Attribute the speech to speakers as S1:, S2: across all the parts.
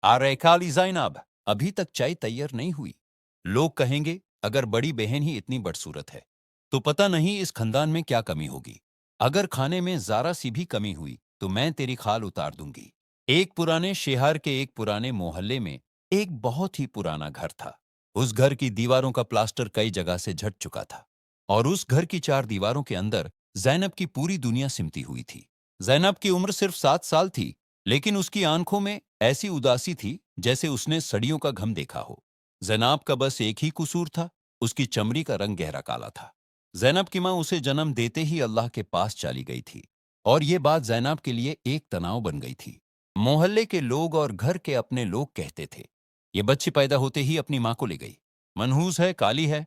S1: आरे काली ज़ैनब, अभी तक चाय तैयार नहीं हुई। लोग कहेंगे अगर बड़ी बहन ही इतनी बदसूरत है तो पता नहीं इस खानदान में क्या कमी होगी। अगर खाने में जरा सी भी कमी हुई तो मैं तेरी खाल उतार दूंगी। एक पुराने शहर के एक पुराने मोहल्ले में एक बहुत ही पुराना घर था। उस घर की दीवारों का प्लास्टर कई जगह से झट चुका था और उस घर की चार दीवारों के अंदर जैनब की पूरी दुनिया सिमटी हुई थी। जैनब की उम्र सिर्फ 7 साल थी, लेकिन उसकी आंखों में ऐसी उदासी थी जैसे उसने सदियों का घम देखा हो। जैनब का बस एक ही कसूर था, उसकी चमड़ी का रंग गहरा काला था। जैनब की मां उसे जन्म देते ही अल्लाह के पास चली गई थी और ये बात जैनब के लिए एक तनाव बन गई थी। मोहल्ले के लोग और घर के अपने लोग कहते थे, ये बच्ची पैदा होते ही अपनी मां को ले गई, मनहूस है, काली है।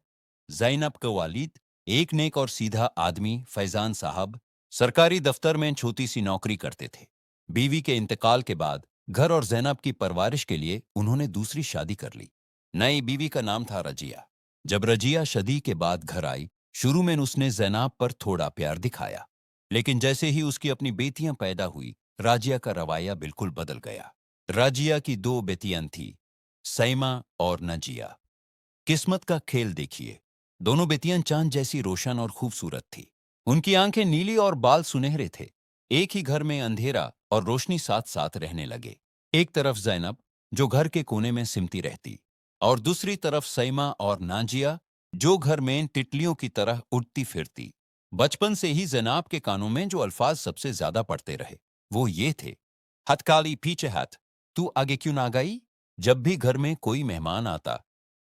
S1: जैनब का वालिद एक नेक और सीधा आदमी फैजान साहब सरकारी दफ्तर में छोटी सी नौकरी करते थे। बीवी के इंतकाल के बाद घर और जैनब की परवरिश के लिए उन्होंने दूसरी शादी कर ली। नई बीवी का नाम था रजिया। जब रजिया शादी के बाद घर आई, शुरू में उसने जैनब पर थोड़ा प्यार दिखाया, लेकिन जैसे ही उसकी अपनी बेटियां पैदा हुई, राजिया का रवैया बिल्कुल बदल गया। राजिया की दो बेटियां थी, सैमा और नजिया। किस्मत का खेल देखिए, दोनों बेटियां चांद जैसी रोशन और खूबसूरत थी। उनकी आंखें नीली और बाल सुनहरे थे। एक ही घर में अंधेरा और रोशनी साथ साथ रहने लगे। एक तरफ जैनब, जो घर के कोने में सिमटी रहती, और दूसरी तरफ सैमा और नाजिया, जो घर में तितलियों की तरह उड़ती फिरती। बचपन से ही जैनब के कानों में जो अल्फाज सबसे ज्यादा पढ़ते रहे वो ये थे, हथकाली पीछे हाथ, तू आगे क्यों ना गई। जब भी घर में कोई मेहमान आता,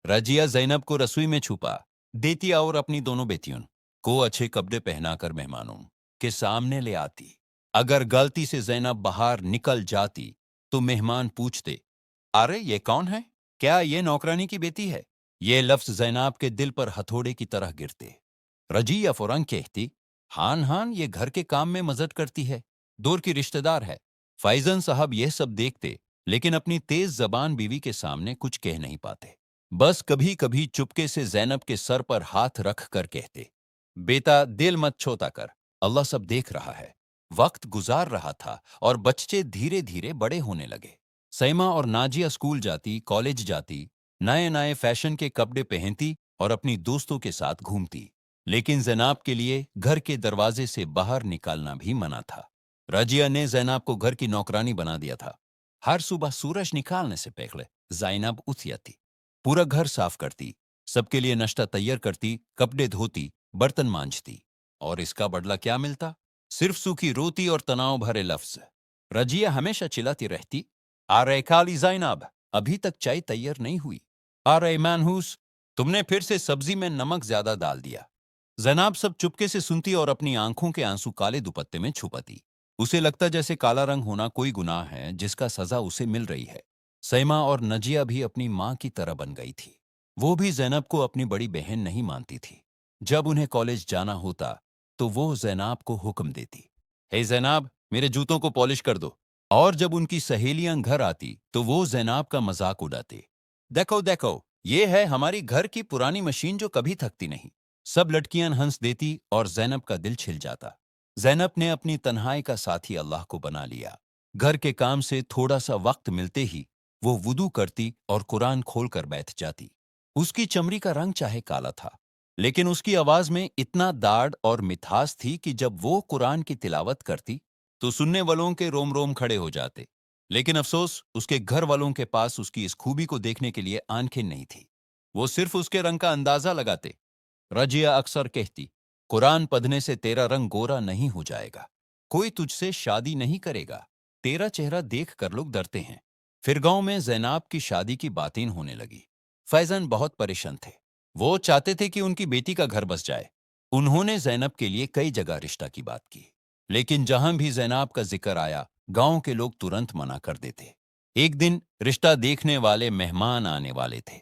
S1: रजिया जैनब को रसोई में छुपा देती और अपनी दोनों बेटियों को अच्छे कपड़े पहनाकर मेहमानों के सामने ले आती। अगर गलती से जैनब बाहर निकल जाती तो मेहमान पूछते, अरे ये कौन है, क्या ये नौकरानी की बेटी है। ये लफ्ज जैनब के दिल पर हथौड़े की तरह गिरते। रजिया फौरन कहती, हान हान ये घर के काम में मदद करती है, दूर की रिश्तेदार है। फैजन साहब यह सब देखते, लेकिन अपनी तेज जबान बीवी के सामने कुछ कह नहीं पाते। बस कभी कभी चुपके से जैनब के सर पर हाथ रख कर कहते, बेटा दिल मत छोटा कर, अल्लाह सब देख रहा है। वक्त गुजार रहा था और बच्चे धीरे धीरे बड़े होने लगे। सैमा और नाजिया स्कूल जाती, कॉलेज जाती, नए नए फैशन के कपड़े पहनती और अपनी दोस्तों के साथ घूमती। लेकिन जैनब के लिए घर के दरवाजे से बाहर निकालना भी मना था। रजिया ने जैनब को घर की नौकरानी बना दिया था। हर सुबह सूरज निकालने से पहले जैनब उठ जाती, पूरा घर साफ करती, सबके लिए नाश्ता तैयार करती, कपड़े धोती, बर्तन मांजती। और इसका बदला क्या मिलता? सिर्फ सूखी रोटी और तनाव भरे लफ्ज। रजिया हमेशा चिल्लाती रहती, अरे काली जैनब, अभी तक चाय तैयार नहीं हुई। अरे मनहूस, तुमने फिर से सब्जी में नमक ज्यादा डाल दिया। जैनब सब चुपके से सुनती और अपनी आंखों के आंसू काले दुपट्टे में छुपाती। उसे लगता जैसे काला रंग होना कोई गुनाह है जिसका सजा उसे मिल रही है। सैमा और नजिया भी अपनी मां की तरह बन गई थी। वो भी जैनब को अपनी बड़ी बहन नहीं मानती थी। जब उन्हें कॉलेज जाना होता तो वो जैनब को हुक्म देती, हे जैनब, मेरे जूतों को पॉलिश कर दो। और जब उनकी सहेलियां घर आती तो वो जैनब का मजाक उड़ाते, देखो देखो, ये है हमारी घर की पुरानी मशीन जो कभी थकती नहीं। सब लड़कियां हंस देती और जैनब का दिल छिल जाता। जैनब ने अपनी तन्हाई का साथी अल्लाह को बना लिया। घर के काम से थोड़ा सा वक्त मिलते ही वो वुदू करती और कुरान खोलकर बैठ जाती। उसकी चमड़ी का रंग चाहे काला था, लेकिन उसकी आवाज में इतना दाढ़ और मिठास थी कि जब वो कुरान की तिलावत करती तो सुनने वालों के रोम रोम खड़े हो जाते। लेकिन अफसोस, उसके घर वालों के पास उसकी इस खूबी को देखने के लिए आंखें नहीं थी। वो सिर्फ उसके रंग का अंदाजा लगाते। रजिया अक्सर कहती, कुरान पढ़ने से तेरा रंग गोरा नहीं हो जाएगा, कोई तुझसे शादी नहीं करेगा, तेरा चेहरा देख कर लोग डरते हैं। फिर गांव में जैनब की शादी की बातें होने लगी। फैजन बहुत परेशान थे। वो चाहते थे कि उनकी बेटी का घर बस जाए। उन्होंने जैनब के लिए कई जगह रिश्ता की बात की, लेकिन जहां भी जैनब का जिक्र आया, गांव के लोग तुरंत मना कर देते। एक दिन रिश्ता देखने वाले मेहमान आने वाले थे।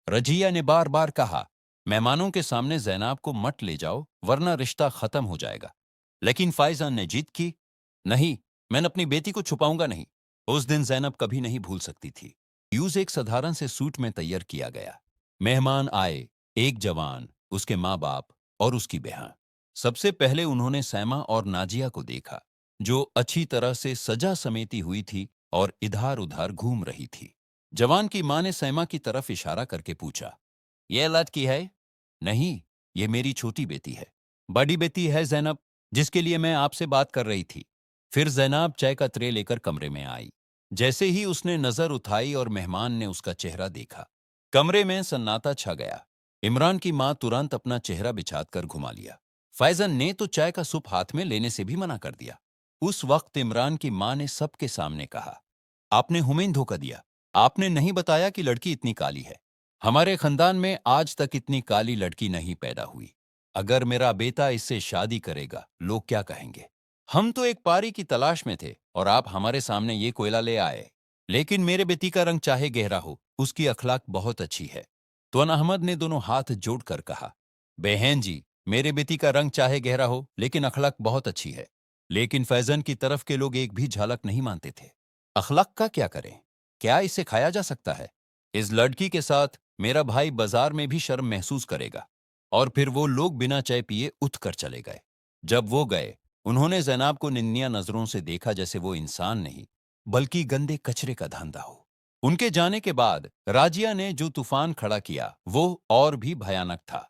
S1: रजिया ने बार बार कहा, मेहमानों के सामने जैनब को मत ले जाओ वरना रिश्ता खत्म हो जाएगा। लेकिन फाइजान ने जिद की, नहीं, मैं अपनी बेटी को छुपाऊंगा नहीं। उस दिन जैनब कभी नहीं भूल सकती थी। यूज एक साधारण से सूट में तैयार किया गया। मेहमान आए, एक जवान, उसके माँ बाप और उसकी बहन। सबसे पहले उन्होंने सैमा और नाजिया को देखा, जो अच्छी तरह से सजा समेटी हुई थी और इधर उधर घूम रही थी। जवान की मां ने सैमा की तरफ इशारा करके पूछा, यह लड़की है? नहीं, ये मेरी छोटी बेटी है। बड़ी बेटी है जैनब, जिसके लिए मैं आपसे बात कर रही थी। फिर जैनब चाय का ट्रे लेकर कमरे में आई। जैसे ही उसने नजर उठाई और मेहमान ने उसका चेहरा देखा, कमरे में सन्नाटा छा गया। इमरान की मां तुरंत अपना चेहरा बिछाकर घुमा लिया। फैजन ने तो चाय का सुप हाथ में लेने से भी मना कर दिया। उस वक्त इमरान की मां ने सबके सामने कहा, आपने हमें धोखा दिया। आपने नहीं बताया कि लड़की इतनी काली है। हमारे खानदान में आज तक इतनी काली लड़की नहीं पैदा हुई। अगर मेरा बेटा इससे शादी करेगा, लोग क्या कहेंगे? हम तो एक पारी की तलाश में थे और आप हमारे सामने ये कोयला ले आए। लेकिन मेरे बेटी का रंग चाहे गहरा हो, उसकी अखलाक बहुत अच्छी है। तुअन अहमद ने दोनों हाथ जोड़कर कहा, बहन जी, मेरे बेटी का रंग चाहे गहरा हो, लेकिन अखलाक बहुत अच्छी है। लेकिन फैजन की तरफ के लोग एक भी झलक नहीं मानते थे। अखलाक का क्या करें? क्या इसे खाया जा सकता है? इस लड़की के साथ मेरा भाई बाजार में भी शर्म महसूस करेगा। और फिर वो लोग बिना चाय पिए उठ कर चले गए। जब वो गए, उन्होंने जैनाब को निंदिया नजरों से देखा, जैसे वो इंसान नहीं, बल्कि गंदे कचरे का धंधा हो। उनके जाने के बाद राजिया ने जो तूफान खड़ा किया, वो और भी भयानक था।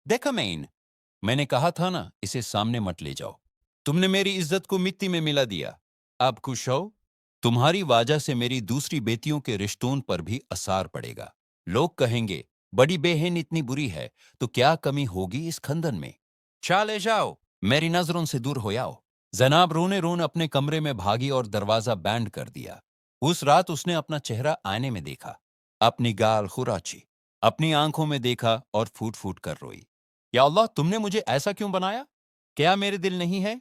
S1: देखा मैन, मैंने कहा था ना, इसे सामने मत ले जाओ। तुमने मेरी इज्जत को मिट्टी में मिला दिया। अब खुश हो? तुम्हारी वजह से मेरी दूसरी बेटियों के रिश्तों पर भी असर पड़ेगा। लोग कहेंगे, बड़ी बहन इतनी बुरी है, तो क्या कमी होगी इस खंदन में? चले जाओ, मेरी नजरों से दूर हो जाओ। जनाब रोने रोने अपने कमरे में भागी और दरवाजा बैंड कर दिया। उस रात उसने अपना चेहरा आईने में देखा, अपनी गाल खुराची, अपनी आंखों में देखा और फूट फूट कर रोई। या अल्लाह, तुमने मुझे ऐसा क्यों बनाया? क्या मेरे दिल नहीं है?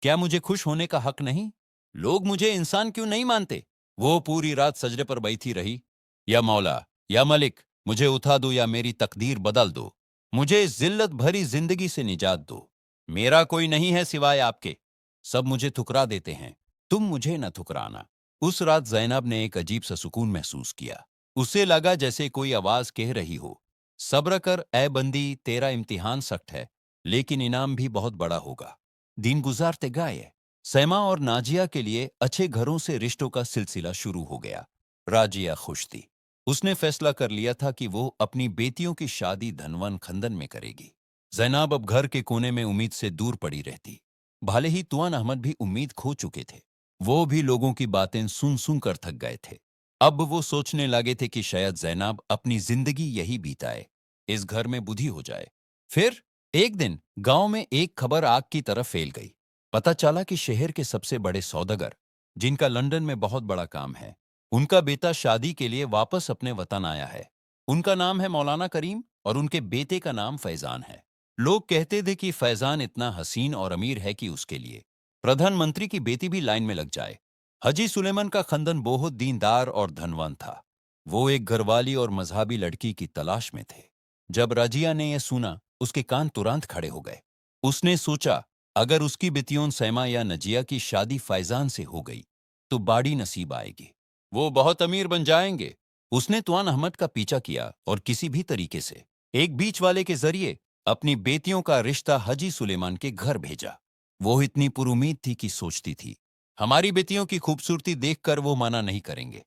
S1: क्या मुझे खुश होने का हक नहीं? लोग मुझे इंसान क्यों नहीं मानते? वो पूरी रात सजदे पर बैठी रही। या मौला, या मलिक, मुझे उठा दो या मेरी तकदीर बदल दो। मुझे इस जिल्लत भरी जिंदगी से निजात दो। मेरा कोई नहीं है सिवाय आपके। सब मुझे ठुकरा देते हैं, तुम मुझे न ठुकराना। उस रात जैनब ने एक अजीब सा सुकून महसूस किया। उसे लगा जैसे कोई आवाज कह रही हो, सब्र कर ए बंदी, तेरा इम्तिहान सख्त है, लेकिन इनाम भी बहुत बड़ा होगा। दिन गुजारते गए। सैमा और नाजिया के लिए अच्छे घरों से रिश्तों का सिलसिला शुरू हो गया। राजिया खुश थी। उसने फैसला कर लिया था कि वो अपनी बेटियों की शादी धनवन खंदन में करेगी। जैनाब अब घर के कोने में उम्मीद से दूर पड़ी रहती। भले ही तुअन अहमद भी उम्मीद खो चुके थे। वो भी लोगों की बातें सुन सुन कर थक गए थे। अब वो सोचने लगे थे कि शायद जैनाब अपनी जिंदगी यही बीताए, इस घर में बुढ़ी हो जाए। फिर एक दिन गांव में एक खबर आग की तरफ फैल गई। पता चला कि शहर के सबसे बड़े सौदागर, जिनका लंदन में बहुत बड़ा काम है, उनका बेटा शादी के लिए वापस अपने वतन आया है। उनका नाम है मौलाना करीम और उनके बेटे का नाम फैजान है। लोग कहते थे कि फैजान इतना हसीन और अमीर है कि उसके लिए प्रधानमंत्री की बेटी भी लाइन में लग जाए। हजी सुलेमान का खंदन बहुत दीनदार और धनवान था। वो एक घरवाली और मजहबी लड़की की तलाश में थे। जब रजिया ने यह सुना, उसके कान तुरंत खड़े हो गए। उसने सोचा, अगर उसकी बिटियों सैमा या नजिया की शादी फैजान से हो गई, तो बाड़ी नसीब आएगी। वो बहुत अमीर बन जाएंगे। उसने तुआन अहमद का पीछा किया और किसी भी तरीके से एक बीच वाले के जरिए अपनी बेटियों का रिश्ता हजी सुलेमान के घर भेजा। वो इतनी पुरुमीद थी कि सोचती थी, हमारी बेटियों की खूबसूरती देखकर वो मना नहीं करेंगे।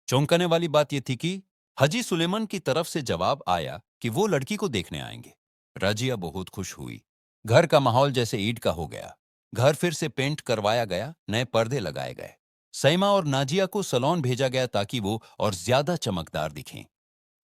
S1: चौंकाने वाली बात यह थी कि हजी सुलेमान की तरफ से जवाब आया कि वो लड़की को देखने आएंगे। रजिया बहुत खुश हुई। घर का माहौल जैसे ईद का हो गया। घर फिर से पेंट करवाया गया, नए पर्दे लगाए गए। सैमा और नाजिया को सलोन भेजा गया ताकि वो और ज्यादा चमकदार दिखें।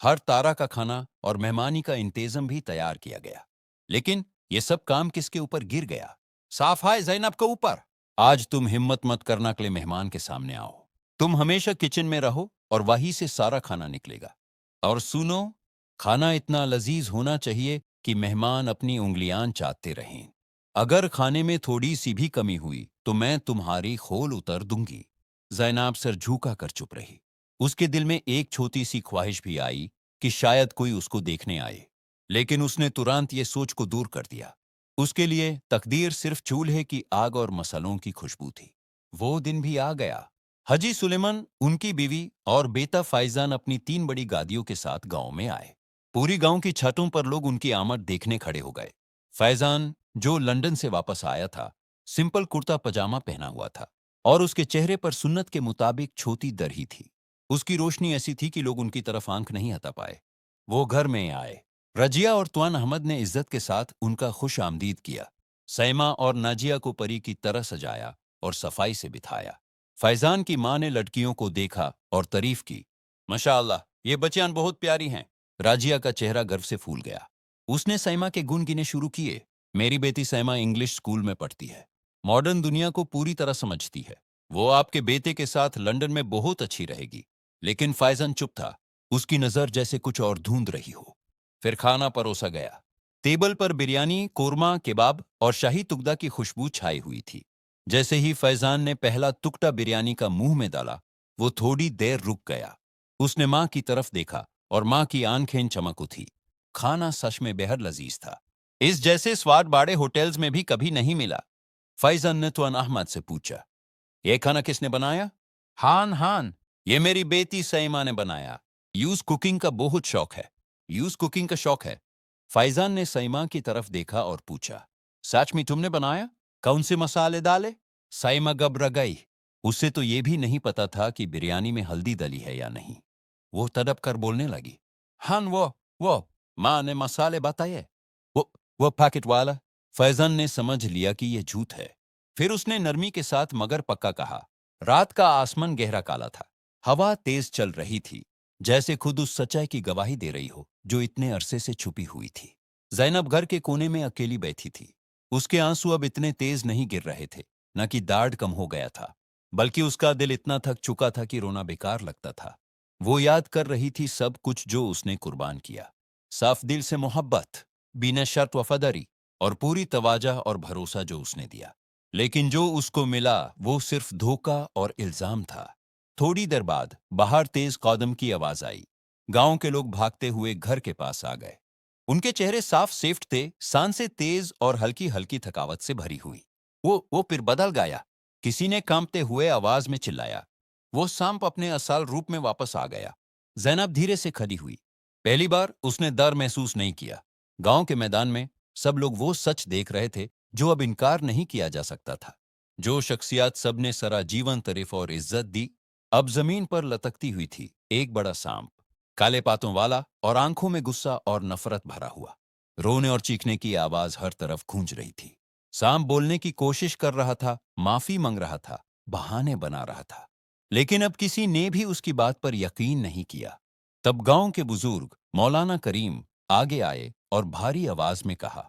S1: हर तारा का खाना और मेहमानी का इंतजाम भी तैयार किया गया। लेकिन ये सब काम किसके ऊपर गिर गया? साफाई जैनब के ऊपर। आज तुम हिम्मत मत करना के लिए मेहमान के सामने आओ। तुम हमेशा किचन में रहो और वहीं से सारा खाना निकलेगा। और सुनो, खाना इतना लजीज होना चाहिए कि मेहमान अपनी उंगलियां चाटते रहें। अगर खाने में थोड़ी सी भी कमी हुई तो मैं तुम्हारी खोल उतर दूंगी। जैनाब सर झुका कर चुप रही। उसके दिल में एक छोटी सी ख्वाहिश भी आई कि शायद कोई उसको देखने आए, लेकिन उसने तुरंत ये सोच को दूर कर दिया। उसके लिए तकदीर सिर्फ चूल्हे की आग और मसालों की खुशबू थी। वो दिन भी आ गया। हजी सुलेमान, उनकी बीवी और बेटा फैजान अपनी 3 बड़ी गादियों के साथ गांव में आए। पूरी गांव की छतों पर लोग उनकी आमद देखने खड़े हो गए। फैजान, जो लंदन से वापस आया था, सिंपल कुर्ता पजामा पहना हुआ था। और उसके चेहरे पर सुन्नत के मुताबिक छोटी दरही थी। उसकी रोशनी ऐसी थी कि लोग उनकी तरफ आंख नहीं हटा पाए। वो घर में आए। रजिया और तुआन अहमद ने इज्जत के साथ उनका खुश आमदीद किया। सैमा और नाजिया को परी की तरह सजाया और सफाई से बिठाया। फैजान की माँ ने लड़कियों को देखा और तारीफ की। माशाअल्लाह, ये बच्चियां बहुत प्यारी हैं। राजिया का चेहरा गर्व से फूल गया। उसने सैमा के गुण गिने शुरू किए। मेरी बेटी सैमा इंग्लिश स्कूल में पढ़ती है, मॉडर्न दुनिया को पूरी तरह समझती है। वो आपके बेटे के साथ लंदन में बहुत अच्छी रहेगी। लेकिन फैजन चुप था। उसकी नजर जैसे कुछ और ढूंढ रही हो। फिर खाना परोसा गया। टेबल पर बिरयानी, कोरमा, केबाब और शाही तुगदा की खुशबू छाई हुई थी। जैसे ही फैजान ने पहला टुकड़ा बिरयानी का मुंह में डाला, वो थोड़ी देर रुक गया। उसने माँ की तरफ देखा और माँ की आंखें चमक उठी। खाना सच में बेहद लजीज था। इस जैसे स्वाद बड़े होटल्स में भी कभी नहीं मिला। फैजन ने तुआन अहमद से पूछा, ये खाना किसने बनाया? हान हान, ये मेरी बेटी सईमा ने बनाया। यूज कुकिंग का बहुत शौक है। यूज कुकिंग का शौक है। फैजान ने सईमा की तरफ देखा और पूछा, सच में तुमने बनाया? कौन से मसाले डाले? सईमा घबरा गई। उसे तो ये भी नहीं पता था कि बिरयानी में हल्दी डली है या नहीं। वो तड़प कर बोलने लगी, हान वो माँ ने मसाले बताए। वो वो पैकेट वाला। फैजान ने समझ लिया कि यह झूठ है। फिर उसने नरमी के साथ मगर पक्का कहा, रात का आसमान गहरा काला था। हवा तेज चल रही थी, जैसे खुद उस सच्चाई की गवाही दे रही हो जो इतने अरसे से छुपी हुई थी। जैनब घर के कोने में अकेली बैठी थी। उसके आंसू अब इतने तेज नहीं गिर रहे थे, न कि दाढ़ कम हो गया था, बल्कि उसका दिल इतना थक चुका था कि रोना बेकार लगता था। वो याद कर रही थी सब कुछ जो उसने कुर्बान किया। साफ दिल से मोहब्बत, बिना शर्त वफादारी और पूरी तवाजा और भरोसा जो उसने दिया। लेकिन जो उसको मिला वो सिर्फ धोखा और इल्जाम था। थोड़ी देर बाद बाहर तेज कदम की आवाज आई। गांव के लोग भागते हुए घर के पास आ गए। उनके चेहरे साफ सेफ्ट थे, सांसें तेज और हल्की हल्की थकावट से भरी हुई। वो फिर बदल गया। किसी ने कांपते हुए आवाज में चिल्लाया। वो सांप अपने असल रूप में वापस आ गया। जैनब धीरे से खड़ी हुई। पहली बार उसने डर महसूस नहीं किया। गांव के मैदान में सब लोग वो सच देख रहे थे जो अब इनकार नहीं किया जा सकता था। जो शख्सियत सबने सरा जीवन तारीफ और इज्जत दी, अब जमीन पर लटकती हुई थी। एक बड़ा सांप, काले पातों वाला और आंखों में गुस्सा और नफरत भरा हुआ। रोने और चीखने की आवाज हर तरफ गूंज रही थी। सांप बोलने की कोशिश कर रहा था, माफी मांग रहा था, बहाने बना रहा था, लेकिन अब किसी ने भी उसकी बात पर यकीन नहीं किया। तब गांव के बुजुर्ग मौलाना करीम आगे आए और भारी आवाज में कहा,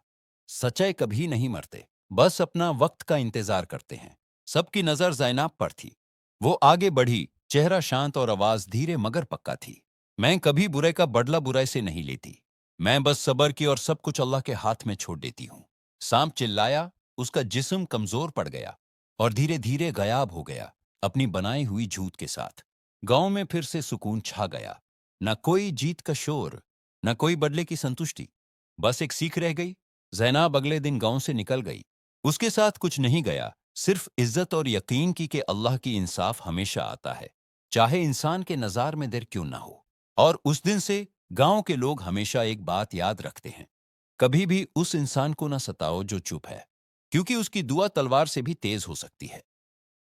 S1: सच्चाई कभी नहीं मरते, बस अपना वक्त का इंतजार करते हैं। सबकी नजर जैनाब पर थी। वो आगे बढ़ी, चेहरा शांत और आवाज धीरे मगर पक्का थी। मैं कभी बुरे का बदला बुराई से नहीं लेती। मैं बस सब्र की और सब कुछ अल्लाह के हाथ में छोड़ देती हूँ। सांप चिल्लाया। उसका जिस्म कमजोर पड़ गया और धीरे धीरे गायब हो गया, अपनी बनाई हुई झूठ के साथ। गांव में फिर से सुकून छा गया। न कोई जीत का शोर, न कोई बदले की संतुष्टि। बस एक सीख रह गई। जैनाब अगले दिन गांव से निकल गई। उसके साथ कुछ नहीं गया, सिर्फ इज्जत और यकीन की कि अल्लाह की इंसाफ हमेशा आता है, चाहे इंसान के नजार में देर क्यों ना हो। और उस दिन से गांव के लोग हमेशा एक बात याद रखते हैं, कभी भी उस इंसान को ना सताओ जो चुप है, क्योंकि उसकी दुआ तलवार से भी तेज हो सकती है।